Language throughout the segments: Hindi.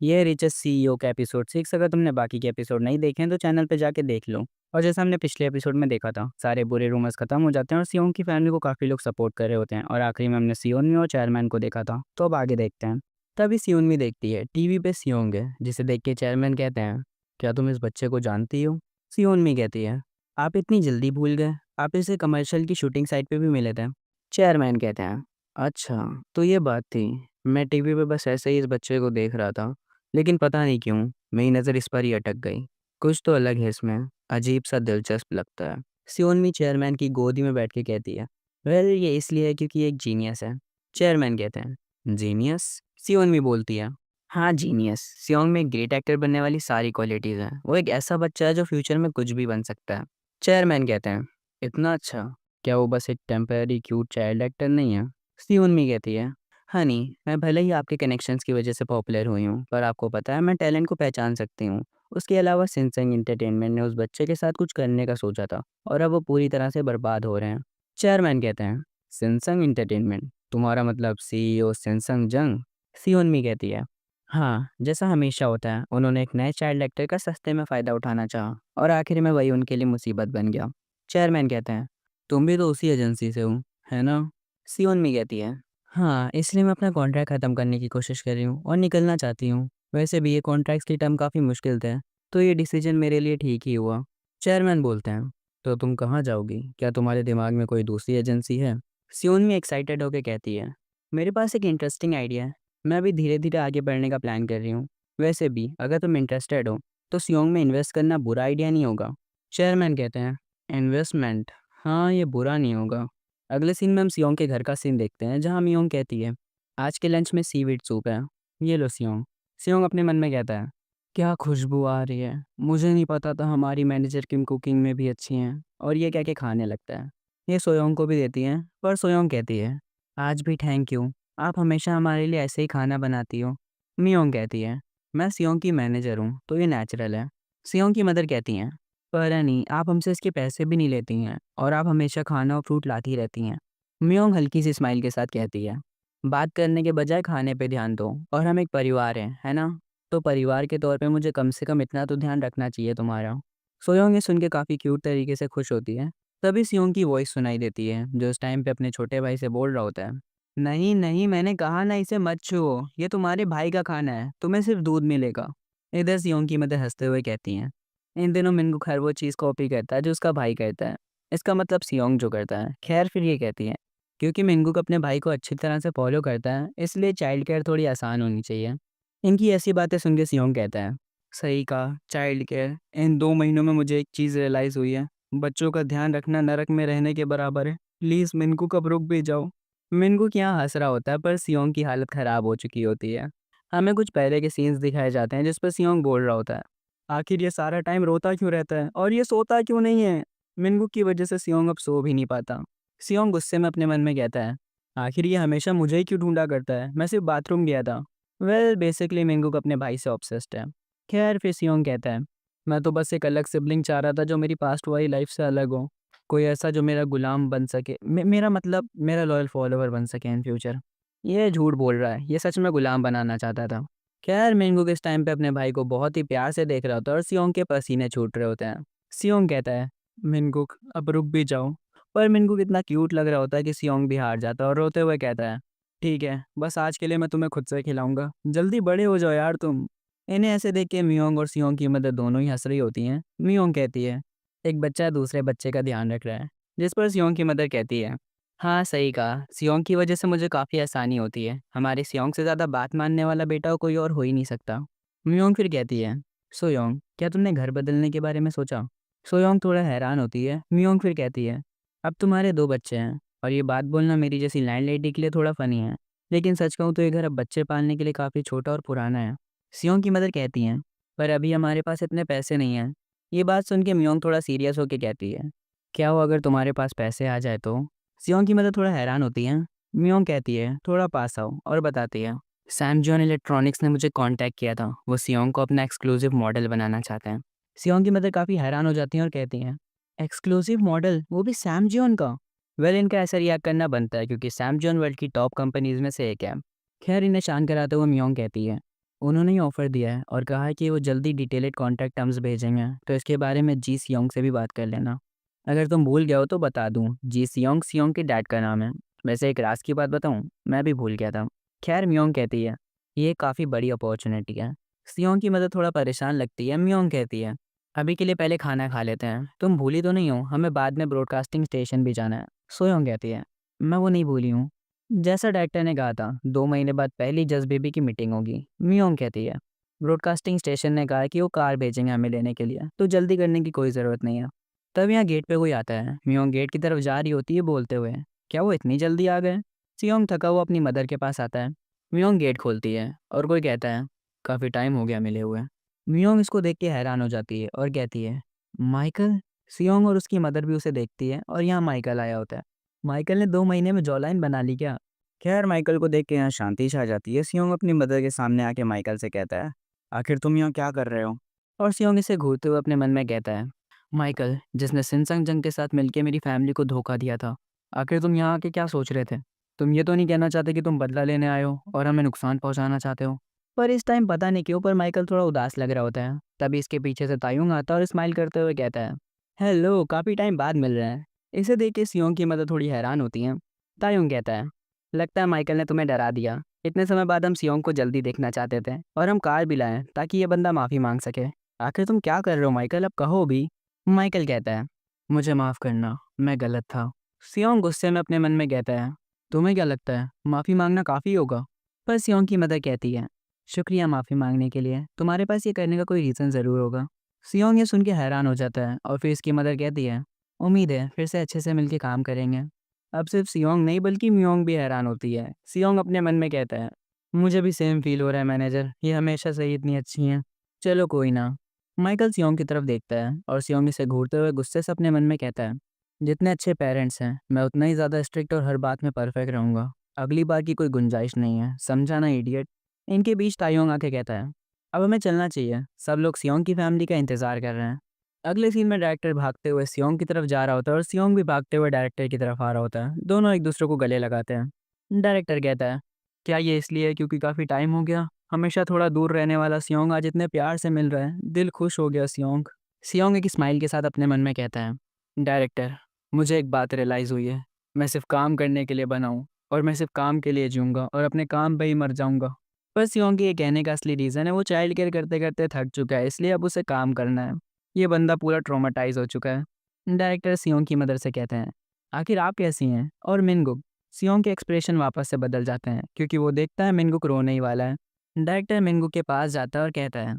ये रिचेस सीईओ का एपिसोड 6। अगर तुमने बाकी के एपिसोड नहीं देखे हैं तो चैनल पे जाके देख लो। और जैसा हमने पिछले एपिसोड में देखा था, सारे बुरे रूमर्स खत्म हो जाते हैं और सियोंग की फैमिली को काफ़ी लोग सपोर्ट कर रहे होते हैं और आखिरी में हमने सियोनमी और चेयरमैन को देखा था। तो अब आगे देखते हैं। तभी सियोनमी देखती है टीवी पे सियोंग है, जिसे देख के चेयरमैन कहते हैं, क्या तुम इस बच्चे को जानती हो? सियोनमी कहती है, आप इतनी जल्दी भूल गए, आप इसे कमर्शियल की शूटिंग साइट पे भी मिले थे। चेयरमैन कहते हैं, अच्छा तो ये बात थी। मैं टीवी पे बस ऐसे ही इस बच्चे को देख रहा था, लेकिन पता नहीं क्यों मेरी नज़र इस पर ही अटक गई। कुछ तो अलग है इसमें, अजीब सा दिलचस्प लगता है। सियोनमी चेयरमैन की गोदी में बैठ के कहती है, वेल ये इसलिए है क्योंकि ये एक जीनियस है। चेयरमैन कहते हैं, जीनियस? सियोनमी बोलती है, हाँ जीनियस। सियोंग में एक ग्रेट एक्टर बनने वाली सारी क्वालिटीज़ हैं। वो एक ऐसा बच्चा है जो फ्यूचर में कुछ भी बन सकता है। चेयरमैन कहते हैं, इतना अच्छा? क्या वो बस एक टेम्पररी क्यूट चाइल्ड एक्टर नहीं है? सियोनमी कहती है, हनी, मैं भले ही आपके कनेक्शंस की वजह से पॉपुलर हुई हूँ, पर आपको पता है मैं टैलेंट को पहचान सकती हूँ। उसके अलावा सिंसंग एंटरटेनमेंट ने उस बच्चे के साथ कुछ करने का सोचा था और अब वो पूरी तरह से बर्बाद हो रहे हैं। चेयरमैन कहते हैं, सिंसंग एंटरटेनमेंट? तुम्हारा मतलब सीईओ सिंसंग जंग? सियोनमी कहती है, हाँ, जैसा हमेशा होता है, उन्होंने एक नए चाइल्ड एक्टर का सस्ते में फ़ायदा उठाना चाहा और आखिर में वही उनके लिए मुसीबत बन गया। चेयरमैन कहते हैं, तुम भी तो उसी एजेंसी से हो, है ना? सियोनमी कहती है, हाँ, इसलिए मैं अपना कॉन्ट्रैक्ट ख़त्म करने की कोशिश कर रही हूँ और निकलना चाहती हूँ। वैसे भी ये कॉन्ट्रैक्ट्स की टर्म काफ़ी मुश्किल थे, तो ये डिसीजन मेरे लिए ठीक ही हुआ। चेयरमैन बोलते हैं, तो तुम कहाँ जाओगी? क्या तुम्हारे दिमाग में कोई दूसरी एजेंसी है? सियोनमी एक्साइटेड होकर कहती है, मेरे पास एक इंटरेस्टिंग आइडिया है। मैं अभी धीरे-धीरे आगे बढ़ने का प्लान कर रही हूँ। वैसे भी अगर तुम इंटरेस्टेड हो, तो सियोंग में इन्वेस्ट करना बुरा आइडिया नहीं होगा। चेयरमैन कहते हैं, इन्वेस्टमेंट? हाँ, ये बुरा नहीं होगा। अगले सीन में हम सियोंग के घर का सीन देखते हैं, जहाँ मियोंग कहती है, आज के लंच में सीवीड सूप है, ये लो सियोंग। सियोंग अपने मन में कहता है, क्या खुशबू आ रही है, मुझे नहीं पता था हमारी मैनेजर किम कुकिंग में भी अच्छी हैं। और ये कह के खाने लगता है। ये सोयोंग को भी देती है, पर सोयोंग कहती है, आज भी थैंक यू, आप हमेशा हमारे लिए ऐसे ही खाना बनाती हो। मियोंग कहती है, मैं सियोंग की मैनेजर हूँ तो ये नेचुरल है। सियोंग की मदर कहती हैं, पर नहीं, आप हमसे इसके पैसे भी नहीं लेती हैं और आप हमेशा खाना और फ्रूट लाती रहती हैं। मियोंग हल्की सी स्माइल के साथ कहती है, बात करने के बजाय खाने पे ध्यान दो, और हम एक परिवार हैं, है ना? तो परिवार के तौर पे मुझे कम से कम इतना तो ध्यान रखना चाहिए तुम्हारा। सोयोंग ये सुन के काफ़ी क्यूट तरीके से खुश होती है। तभी सियोंग की वॉइस सुनाई देती है, जो उस टाइम पे अपने छोटे भाई से बोल रहा होता है, नहीं नहीं, मैंने कहा ना इसे मत छुओ, ये तुम्हारे भाई का खाना है, तुम्हें सिर्फ दूध मिलेगा। इधर सियोंग की मदर हंसते हुए कहती हैं, इन दिनों मिनगुक हर वो चीज़ कॉपी करता है जो उसका भाई करता है। इसका मतलब सियोंग जो करता है। खैर फिर ये कहती है, क्योंकि मिनगुक अपने भाई को अच्छी तरह से फॉलो करता है, इसलिए चाइल्ड केयर थोड़ी आसान होनी चाहिए। इनकी ऐसी बातें सुन के सियोंग कहता है, सही कहा, चाइल्ड केयर। इन 2 महीनों में मुझे एक चीज़ रियलाइज़ हुई है, बच्चों का ध्यान रखना नरक में रहने के बराबर है। प्लीज़ मिनगुक अब रुक भी जाओ। मिनगुक यहाँ हंस रहा होता है, पर सियोंग की हालत ख़राब हो चुकी होती है। हमें कुछ पहले के सीन्स दिखाए जाते हैं जिस पर सियोंग बोल रहा होता है, आखिर ये सारा टाइम रोता क्यों रहता है और ये सोता क्यों नहीं है? मिनगुक की वजह से सियोंग अब सो भी नहीं पाता। सियोंग गुस्से में अपने मन में कहता है, आखिर ये हमेशा मुझे ही क्यों ढूंढा करता है, मैं सिर्फ बाथरूम गया था। वेल बेसिकली मिनगुक अपने भाई से ऑब्सेस्ड है। खैर फिर सियोंग कहता है, मैं तो बस एक अलग सिबलिंग चाह रहा था जो मेरी पास्ट वाली लाइफ से अलग हो। कोई ऐसा जो मेरा गुलाम बन सके, मेरा मतलब मेरा लॉयल फॉलोवर बन सके इन फ्यूचर। ये झूठ बोल रहा है, ये सच में गुलाम बनाना चाहता था। खैर मिंगुक इस टाइम पे अपने भाई को बहुत ही प्यार से देख रहा होता है और सियोंग के पसीने छूट रहे होते हैं। सियोंग कहता है, मिंगुक अब रुक भी जाओ। पर मिंगुक इतना क्यूट लग रहा होता है कि सियोंग भी हार जाता है और रोते हुए कहता है, ठीक है, बस आज के लिए मैं तुम्हें खुद से खिलाऊंगा, जल्दी बड़े हो जाओ यार तुम। इन्हें ऐसे देख के मियोंग और सियोंग की मदर दोनों ही हंस रही होती हैं। मियोंग कहती है, एक बच्चा दूसरे बच्चे का ध्यान रख रहा है। जिस पर सियोंग की मदर कहती है, हाँ सही कहा, सियोंग की वजह से मुझे काफ़ी आसानी होती है। हमारे सियोंग से ज़्यादा बात मानने वाला बेटा कोई और हो ही नहीं सकता। मियोंग फिर कहती है, सोयोंग क्या तुमने घर बदलने के बारे में सोचा? सोयोंग थोड़ा हैरान होती है। मियोंग फिर कहती है, अब तुम्हारे 2 बच्चे हैं और ये बात बोलना मेरी जैसी लैंड लेडी के लिए थोड़ा फनी है, लेकिन सच कहूँ तो ये घर अब बच्चे पालने के लिए काफ़ी छोटा और पुराना है। सियोंग की मदर कहती हैं, पर अभी हमारे पास इतने पैसे नहीं हैं। ये बात सुन के मियोंग थोड़ा सीरियस होकर कहती है, क्या हो अगर तुम्हारे पास पैसे आ जाए तो? सियोंग की मदर थोड़ा हैरान होती है। मियोंग कहती है, थोड़ा पास आओ, और बताती है, सैम जॉन इलेक्ट्रॉनिक्स ने मुझे कांटेक्ट किया था, वो सियोंग को अपना एक्सक्लूसिव मॉडल बनाना चाहते हैं। सियोंग की मदर काफ़ी हैरान हो जाती हैं और कहती हैं, एक्सक्लूसिव मॉडल, वो भी सैम जॉन का? वेल इनका ऐसा रिएक्ट करना बनता है क्योंकि सैम जॉन वर्ल्ड की टॉप कंपनीज में से एक है। खैर इन्हें शांत कराते हुए मियोंग कहती है, उन्होंने ही ऑफ़र दिया है और कहा है कि वो जल्दी डिटेल्ड कॉन्ट्रैक्ट टर्म्स भेजेंगे, तो इसके बारे में जी सियोंग से भी बात कर लेना। अगर तुम भूल गए हो तो बता दूँ, जी सियोंग सियोंग के डैड का नाम है। वैसे एक राज की बात बताऊँ, मैं भी भूल गया था। खैर मियोंग कहती है, ये काफ़ी बड़ी अपॉर्च्युनिटी है। सियोंग की मदद थोड़ा परेशान लगती है, मियोंग कहती है, अभी के लिए पहले खाना खा लेते हैं। तुम भूली तो नहीं हो, हमें बाद में ब्रॉडकास्टिंग स्टेशन भी जाना है। सोयोंग कहती है, मैं वो नहीं भूली हूँ। जैसा डायरेक्टर ने कहा था, 2 महीने बाद पहली जस्ट बेबी की मीटिंग होगी। मियोंग कहती है, ब्रॉडकास्टिंग स्टेशन ने कहा है कि वो कार भेजेंगे हमें लेने के लिए, तो जल्दी करने की कोई ज़रूरत नहीं है। तब यहाँ गेट पे कोई आता है। मियोंग गेट की तरफ जा रही होती है बोलते हुए, क्या वो इतनी जल्दी आ गए? सियोंग थका हुआ अपनी मदर के पास आता है। मियोंग गेट खोलती है और कोई कहता है, काफ़ी टाइम हो गया मिले हुए। मियोंग इसको देख के हैरान हो जाती है और कहती है, माइकल? सियोंग और उसकी मदर भी उसे देखती है और यहाँ माइकल आया होता है। माइकल ने 2 महीने में जॉलाइन बना ली क्या? खैर माइकल को देख के यहाँ शांति छा जाती है। सियोंग अपनी मदर के सामने आके माइकल से कहता है, आखिर तुम यहाँ क्या कर रहे हो? और सियोंग इसे घूरते हुए अपने मन में कहता है, माइकल, जिसने सिनसंग जंग के साथ मिलकर मेरी फैमिली को धोखा दिया था, आखिर तुम यहाँ आके क्या सोच रहे थे? तुम ये तो नहीं कहना चाहते कि तुम बदला लेने आए हो और हमें नुकसान पहुंचाना चाहते हो? पर इस टाइम पता नहीं क्यों पर माइकल थोड़ा उदास लग रहा होता है। तभी इसके पीछे से तायुंग आता है और स्माइल करते हुए कहता है, हेलो, काफ़ी टाइम बाद मिल रहा है। इसे देख के सियोंग की मदर थोड़ी हैरान होती है। तायुंग कहता है, लगता है माइकल ने तुम्हें डरा दिया। इतने समय बाद हम सियोंग को जल्दी देखना चाहते थे और हम कार भी लाए ताकि ये बंदा माफ़ी मांग सके। आखिर तुम क्या कर रहे हो माइकल, अब कहो भी। माइकल कहता है, मुझे माफ़ करना, मैं गलत था। सियोंग गुस्से में अपने मन में कहता है, तुम्हें क्या लगता है माफ़ी मांगना काफ़ी होगा? पर सियोंग की मदर कहती है, शुक्रिया माफ़ी मांगने के लिए, तुम्हारे पास ये करने का कोई रीज़न ज़रूर होगा। सियोंग ये सुन के हैरान हो जाता है और फिर इसकी मदर कहती है, उम्मीद है फिर से अच्छे से मिलकर काम करेंगे। अब सिर्फ सियोंग नहीं बल्कि मियोंग भी हैरान होती है। सियोंग अपने मन में कहता है, मुझे भी सेम फील हो रहा है मैनेजर, ये हमेशा से ही इतनी अच्छी हैं। चलो कोई ना। माइकल सियोंग की तरफ देखता है और सियोंग इसे घूरते हुए गुस्से से अपने मन में कहता है, जितने अच्छे पेरेंट्स हैं मैं उतना ही ज़्यादा स्ट्रिक्ट और हर बात में परफेक्ट रहूँगा। अगली बार की कोई गुंजाइश नहीं है, समझा ना इडियट। इनके बीच तायोंग आके कहता है, अब हमें चलना चाहिए, सब लोग सियोंग की फैमिली का इंतज़ार कर रहे हैं। अगले सीन में डायरेक्टर भागते हुए सियोंग की तरफ जा रहा होता है और सियोंग भी भागते हुए डायरेक्टर की तरफ आ रहा होता है। दोनों एक दूसरे को गले लगाते हैं। डायरेक्टर कहता है, क्या ये इसलिए है क्योंकि काफ़ी टाइम हो गया? हमेशा थोड़ा दूर रहने वाला सियोंग आज इतने प्यार से मिल रहा है, दिल खुश हो गया सियोंग। सियोंग एक स्माइल के साथ अपने मन में कहता है, डायरेक्टर, मुझे एक बात रियलाइज़ हुई है, मैं सिर्फ काम करने के लिए बना हूँ और मैं सिर्फ काम के लिए जीऊँगा और अपने काम पे ही मर जाऊँगा। पर सियोंग के ये कहने का असली रीज़न है वो चाइल्ड केयर करते करते थक चुका है, इसलिए अब उसे काम करना है। ये बंदा पूरा ट्रॉमाटाइज़ हो चुका है। डायरेक्टर सियोंग की मदर से कहते हैं, आखिर आप कैसी हैं? और मिनगुक? सियोंग के एक्सप्रेशन वापस से बदल जाते हैं क्योंकि वो देखता है मिनगुक रोने ही वाला है। डायरेक्टर मिनगुक के पास जाता है और कहता है,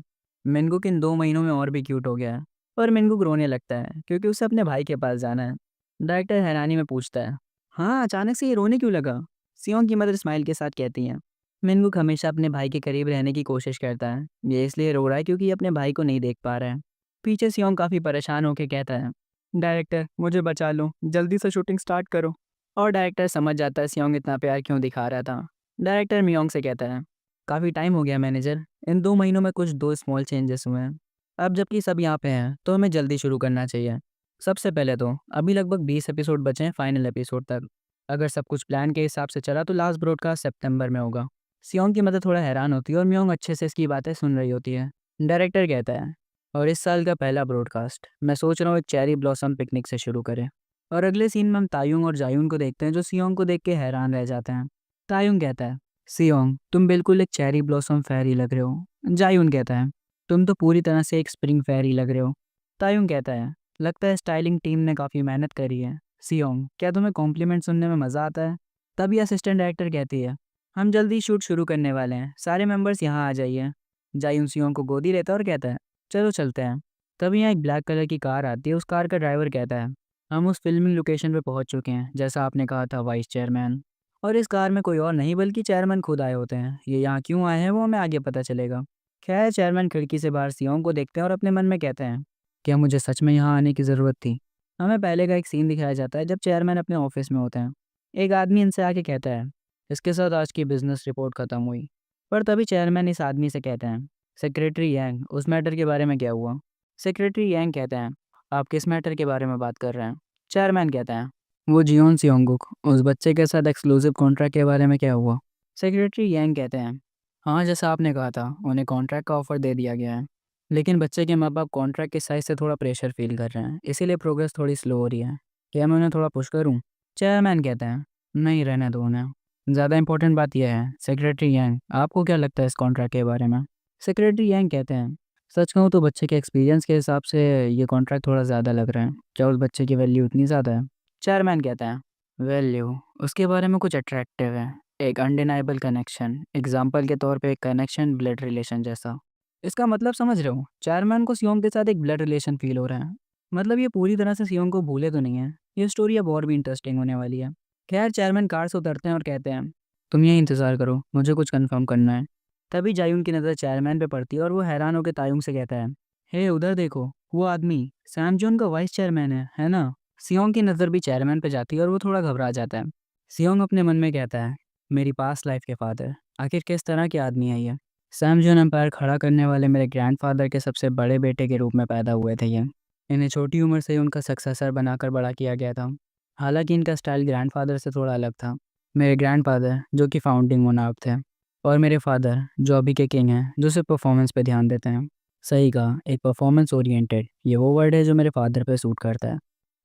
मिनगुक इन 2 महीनों में और भी क्यूट हो गया है। पर मिनगुक रोने लगता है क्योंकि उसे अपने भाई के पास जाना है। डायरेक्टर हैरानी में पूछता है, हाँ, अचानक से ये रोने क्यों लगा? सियोंग की मदर स्माइल के साथ कहती हैं, मिनगुक हमेशा अपने भाई के करीब रहने की कोशिश करता है। ये इसलिए रो रहा है क्योंकि ये अपने भाई को नहीं देख पा रहा है। पीछे सियोंग काफ़ी परेशान होकर कहता है, डायरेक्टर मुझे बचा लो, जल्दी से शूटिंग स्टार्ट करो। और डायरेक्टर समझ जाता है सियोंग इतना प्यार क्यों दिखा रहा था। डायरेक्टर मियोंग से कहता है, काफ़ी टाइम हो गया मैनेजर, इन 2 महीनों में कुछ 2 स्मॉल चेंजेस हुए हैं। अब जबकि सब यहाँ पे हैं तो हमें जल्दी शुरू करना चाहिए। सबसे पहले तो अभी लगभग 20 एपिसोड बचे हैं फाइनल एपिसोड तक। अगर सब कुछ प्लान के हिसाब से चला तो लास्ट ब्रॉडकास्ट सितंबर में होगा। सियोंग की मदद थोड़ा हैरान होती है और मियोंग अच्छे से इसकी बातें सुन रही होती है। डायरेक्टर कहता है, और इस साल का पहला ब्रॉडकास्ट मैं सोच रहा हूँ एक चेरी ब्लॉसम पिकनिक से शुरू करें। और अगले सीन में हम तायुंग और जायुन को देखते हैं जो सियोंग को देख के हैरान रह जाते हैं। तायुंग कहता है, सियोंग तुम बिल्कुल एक चेरी ब्लॉसम फेरी लग रहे हो। जायुन कहता है, तुम तो पूरी तरह से एक स्प्रिंग फेरी लग रहे हो। तायुंग कहता है, लगता है स्टाइलिंग टीम ने काफ़ी मेहनत करी है। सियोंग, क्या तुम्हें कॉम्प्लीमेंट सुनने में मज़ा आता है? तभी असिस्टेंट डायरेक्टर कहती है, हम जल्दी शूट शुरू करने वाले हैं, सारे मेंबर्स यहाँ आ जाइए। जायुन सियोंग को गोदी लेता है और कहता है, चलो चलते हैं। तभी यहाँ एक ब्लैक कलर की कार आती है। उस कार का ड्राइवर कहता है, हम उस फिल्मिंग लोकेशन पे पहुंच चुके हैं जैसा आपने कहा था वाइस चेयरमैन। और इस कार में कोई और नहीं बल्कि चेयरमैन खुद आए होते हैं। ये यहाँ क्यों आए हैं वो हमें आगे पता चलेगा। खैर चेयरमैन खिड़की से बाहर सियोंग को देखते हैं और अपने मन में कहते हैं, क्या मुझे सच में यहाँ आने की ज़रूरत थी? हमें पहले का एक सीन दिखाया जाता है जब चेयरमैन अपने ऑफिस में होते हैं। एक आदमी इनसे आके कहता है, इसके साथ आज की बिजनेस रिपोर्ट ख़त्म हुई। पर तभी चेयरमैन इस आदमी से कहते हैं, सेक्रेटरी यांग, उस मैटर के बारे में क्या हुआ? सेक्रेटरी यांग कहते हैं, आप किस मैटर के बारे में बात कर रहे हैं? चेयरमैन कहता है, वो जियोन सियोंगुक, उस बच्चे के साथ एक्सक्लूसिव कॉन्ट्रैक्ट के बारे में क्या हुआ? सेक्रेटरी यांग कहते हैं, हाँ, जैसा आपने कहा था, उन्हें कॉन्ट्रैक्ट का ऑफ़र दे दिया गया है। लेकिन बच्चे के माँ-बाप कॉन्ट्रैक्ट के साइज़ से थोड़ा प्रेशर फ़ील कर रहे हैं, इसीलिए प्रोग्रेस थोड़ी स्लो हो रही है। क्या मैं उन्हें थोड़ा पुश करूँ? चेयरमैन कहते हैं, नहीं रहने दो उन्हें। ज़्यादा इम्पोर्टेंट बात यह है, सेक्रेटरी यंग, आपको क्या लगता है इस कॉन्ट्रैक्ट के बारे में? सेक्रेटरी यंग कहते हैं, सच कहूँ तो बच्चे के एक्सपीरियंस के हिसाब से ये कॉन्ट्रैक्ट थोड़ा ज़्यादा लग रहा है। क्या उस बच्चे की वैल्यू इतनी ज़्यादा है? चेयरमैन कहते हैं, वैल्यू, उसके बारे में कुछ अट्रैक्टिव है। एक अनडिनाइबल कनेक्शन, एग्जाम्पल के तौर पे एक कनेक्शन ब्लड रिलेशन जैसा। इसका मतलब समझ रहे हो, चेयरमैन को सियोंग के साथ एक ब्लड रिलेशन फील हो रहा है। मतलब ये पूरी तरह से सियोंग को भूले तो नहीं है। ये स्टोरी अब और भी इंटरेस्टिंग होने वाली है। खैर, चेयरमैन कार से उतरते हैं और कहते हैं, तुम यही इंतजार करो, मुझे कुछ कंफर्म करना है। तभी जायून की नज़र चेयरमैन पे पड़ती है और वो हैरान होकर तायुंग से कहता है, हे उधर देखो, वो आदमी सैमजोन का वाइस चेयरमैन है ना? सियोंग की नज़र भी चेयरमैन पे जाती है और वो थोड़ा घबरा जाता है। सियोंग अपने मन में कहता है, मेरी पास्ट लाइफ के फादर, आखिर किस तरह के आदमी है ये? सैमजोन एम्पायर खड़ा करने वाले मेरे ग्रैंडफादर के सबसे बड़े बेटे के रूप में पैदा हुए थे ये। इन्हें छोटी उम्र से ही उनका सक्सेसर बनाकर बड़ा किया गया था। हालांकि इनका स्टाइल ग्रैंडफादर से थोड़ा अलग था। मेरे ग्रैंडफादर जो कि फाउंडिंग मोनार्क थे, और मेरे फादर जो अभी के किंग हैं, जो सिर्फ परफॉर्मेंस पे ध्यान देते हैं। सही कहा, एक परफॉर्मेंस ओरिएंटेड, ये वो वर्ड है जो मेरे फादर पे सूट करता है।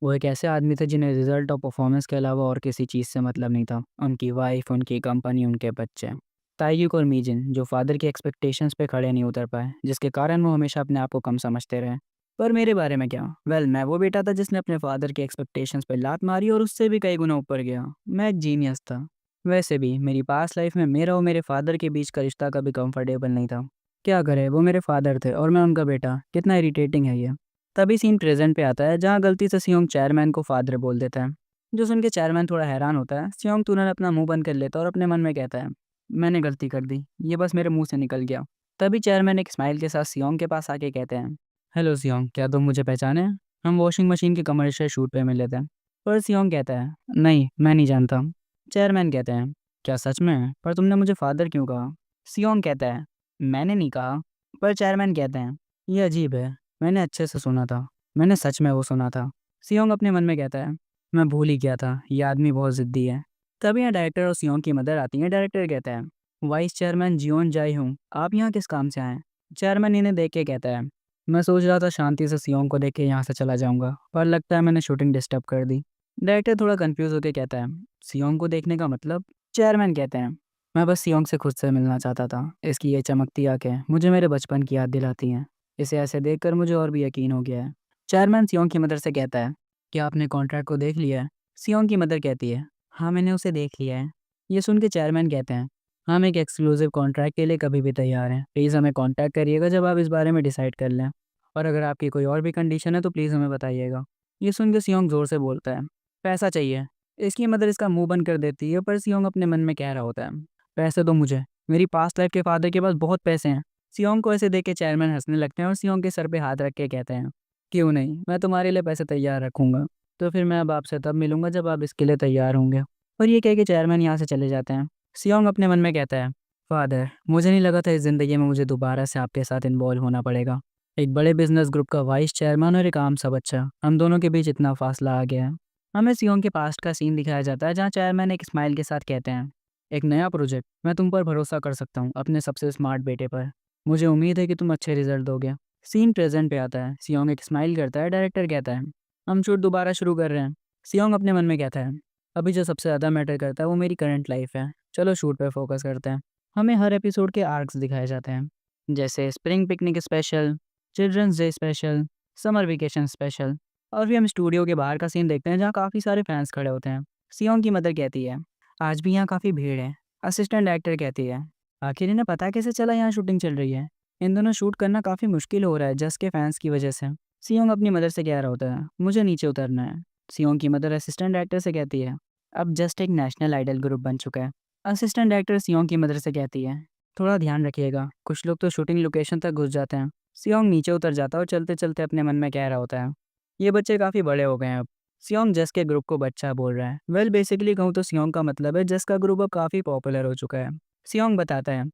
वो एक ऐसे आदमी थे जिन्हें रिजल्ट और परफॉर्मेंस के अलावा और किसी चीज़ से मतलब नहीं था। उनकी वाइफ, उनकी कंपनी, उनके बच्चे। ताइयुक और मीजिन जो फादर की एक्सपेक्टेशंस पे खड़े नहीं उतर पाए, जिसके कारण वो हमेशा अपने आप को कम समझते रहे। पर मेरे बारे में क्या? वेल, मैं वो बेटा था जिसने अपने फादर की एक्सपेक्टेशंस पे लात मारी और उससे भी कई गुना ऊपर गया। मैं एक जीनियस था। वैसे भी मेरी पास्ट लाइफ में मेरा और मेरे फादर के बीच का रिश्ता कभी कंफर्टेबल नहीं था। क्या करे, वो मेरे फादर थे और मैं उनका बेटा, कितना इरिटेटिंग है ये। तभी सीन प्रेजेंट पे आता है जहाँ गलती से सियोंग चेयरमैन को फादर बोल देता है। जो सुन के चेयरमैन थोड़ा हैरान होता है। सियोंग तुरंत अपना मुंह बंद कर लेता है और अपने मन में कहता है, मैंने गलती कर दी, ये बस मेरे मुंह से निकल गया। तभी चेयरमैन एक स्माइल के साथ सियोंग के पास आके कहते हैं, हेलो सियोंग, क्या तुम मुझे पहचाने? हम वॉशिंग मशीन के कमर्शियल शूट पे मिले थे। पर सियोंग कहता है, नहीं, मैं नहीं जानता। चेयरमैन कहते हैं, क्या सच में? पर तुमने मुझे फादर क्यों कहा? सियोंग कहता है, मैंने नहीं कहा। पर चेयरमैन कहते हैं, ये अजीब है, मैंने अच्छे से सुना था, मैंने सच में वो सुना था। सियोंग अपने मन में कहता है, मैं भूल ही गया था, ये आदमी बहुत ज़िद्दी है। तभी यहाँ डायरेक्टर और सियोंग की मदर आती है। डायरेक्टर कहता है, वाइस चेयरमैन जियोन जाई हूँ, आप यहाँ किस काम से आए? चेयरमैन इन्हें देख के कहता है, मैं सोच रहा था शांति से सियोंग को देख के यहाँ से चला जाऊँगा, पर लगता है मैंने शूटिंग डिस्टर्ब कर दी। डायरेक्टर थोड़ा कंफ्यूज होकर कहता है, सियोंग को देखने का मतलब? चेयरमैन कहते हैं, मैं बस सियोंग से खुद से मिलना चाहता था। इसकी ये चमकती आंखें मुझे मेरे बचपन की याद दिलाती हैं। इसे ऐसे देखकर मुझे और भी यकीन हो गया है। चेयरमैन सियोंग की मदर से कहता है, क्या आपने कॉन्ट्रैक्ट को देख लिया है? सियोंग की मदर कहती है, हाँ, मैंने उसे देख लिया है। ये सुन के चेयरमैन कहते हैं, हम एक एक्सक्लूसिव कॉन्ट्रैक्ट के लिए कभी भी तैयार हैं। प्लीज़ हमें कॉन्टैक्ट करिएगा जब आप इस बारे में डिसाइड कर लें। और अगर आपकी कोई और भी कंडीशन है तो प्लीज़ हमें बताइएगा। ये सुन के सियोंग ज़ोर से बोलता है, पैसा चाहिए। इसकी मदर इसका मुंह बंद कर देती है, पर सियोंग अपने मन में कह रहा होता है, पैसे दो मुझे, मेरी पास्ट लाइफ के फादर के पास बहुत पैसे हैं। सियोंग को ऐसे देख के चेयरमैन हंसने लगते हैं और सियोंग के सर पे हाथ रख के कहते हैं, क्यों नहीं, मैं तुम्हारे लिए पैसे तैयार रखूंगा। तो फिर मैं अब आपसे तब मिलूंगा जब आप इसके लिए तैयार होंगे। और ये कह के चेयरमैन यहाँ से चले जाते हैं। सियोंग अपने मन में कहता है, फादर, मुझे नहीं लगा था इस ज़िंदगी में मुझे दोबारा से आपके साथ इन्वॉल्व होना पड़ेगा। एक बड़े बिजनेस ग्रुप का वाइस चेयरमैन और एक आम सा बच्चा, हम दोनों के बीच इतना फासला आ गया है। हमें सियोंग के पास्ट का सीन दिखाया जाता है जहाँ चेयरमैन एक स्माइल के साथ कहते हैं, एक नया प्रोजेक्ट, मैं तुम पर भरोसा कर सकता हूँ, अपने सबसे स्मार्ट बेटे पर। मुझे उम्मीद है कि तुम अच्छे रिजल्ट दोगे। सीन प्रेजेंट पे आता है। सियोंग एक स्माइल करता है। डायरेक्टर कहता है, हम शूट दोबारा शुरू कर रहे हैं। सियोंग अपने मन में कहता है, अभी जो सबसे ज़्यादा मैटर करता है वो मेरी करंट लाइफ है, चलो शूट पे फोकस करते हैं। हमें हर एपिसोड के आर्क्स दिखाए जाते हैं, जैसे spring picnic special, children's day special, summer vacation special. और भी हम स्टूडियो के बाहर का सीन देखते हैं जहाँ काफ़ी सारे फैंस खड़े होते हैं। सियोंग की मदर कहती है, आज भी यहाँ काफ़ी भीड़ है। असिस्टेंट डायरेक्टर कहती है, आखिर इन्हें पता कैसे चला यहाँ शूटिंग चल रही है? इन दोनों शूट करना काफ़ी मुश्किल हो रहा है जस्ट के फैंस की वजह से। सियोंग अपनी मदर से कह रहा होता है, मुझे नीचे उतरना है। सियोंग की मदर असिस्टेंट डायरेक्टर से कहती है, अब जस्ट एक नेशनल आइडल ग्रुप बन चुका है। असिस्टेंट डायरेक्टर सियोंग की मदर से कहती है, थोड़ा ध्यान रखिएगा, कुछ लोग तो शूटिंग लोकेशन तक घुस जाते हैं। सियोंग नीचे उतर जाता है और चलते चलते अपने मन में कह रहा होता है, ये बच्चे काफ़ी बड़े हो गए हैं अब। सियोंग जस के ग्रुप को बच्चा बोल रहा है। वेल, बेसिकली कहूँ तो सियोंग का मतलब है जस का ग्रुप अब काफ़ी पॉपुलर हो चुका है। सियोंग बताता है,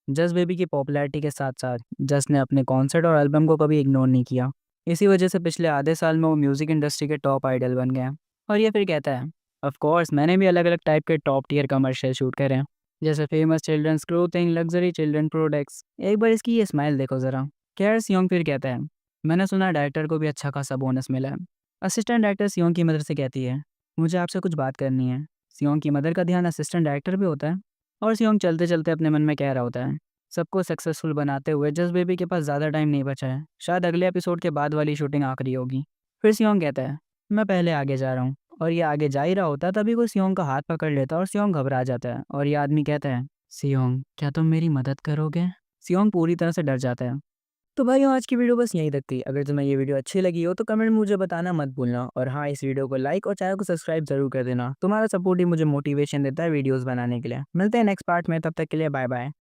जस बेबी की पॉपुलैरिटी के साथ साथ जस ने अपने कॉन्सर्ट और एल्बम को कभी इग्नोर नहीं किया। इसी वजह से पिछले आधे साल में वो म्यूज़िक इंडस्ट्री के टॉप आइडल बन गए हैं। और ये फिर कहता है, ऑफ कोर्स मैंने भी अलग अलग टाइप के टॉप टियर कमर्शियल शूट करे हैं। जैसे famous children's clothing, luxury children products. एक बार इसकी ये स्माइल देखो ज़रा। खैर सियोंग फिर कहता है, मैंने सुना डायरेक्टर को भी अच्छा खासा बोनस मिला है। असिस्टेंट डायरेक्टर सियोंग की मदर से कहती है, मुझे आपसे कुछ बात करनी है। सियोंग की मदर का ध्यान असिस्टेंट डायरेक्टर भी होता है और सियोंग चलते चलते अपने मन में कह रहा होता है, सबको सक्सेसफुल बनाते हुए जस्ट बेबी के पास ज़्यादा टाइम नहीं बचा है, शायद अगले एपिसोड के बाद वाली शूटिंग आखिरी होगी। फिर सियोंग कहता है, मैं पहले आगे जा रहा हूँ। और ये आगे जा ही रहा होता है तभी कोई सियोंग का हाथ पकड़ लेता है और सियोंग घबरा जाता है और ये आदमी कहता है, सियोंग क्या तुम मेरी मदद करोगे? सियोंग पूरी तरह से डर जाता है। तो भाइयों आज की वीडियो बस यहीं तक थी। अगर तुम्हें ये वीडियो अच्छी लगी हो तो कमेंट में मुझे बताना मत भूलना और हाँ, इस वीडियो को लाइक और चैनल को सब्सक्राइब जरूर कर देना। तुम्हारा सपोर्ट ही मुझे मोटिवेशन देता है वीडियोस बनाने के लिए। मिलते हैं नेक्स्ट पार्ट में, तब तक के लिए बाय बाय।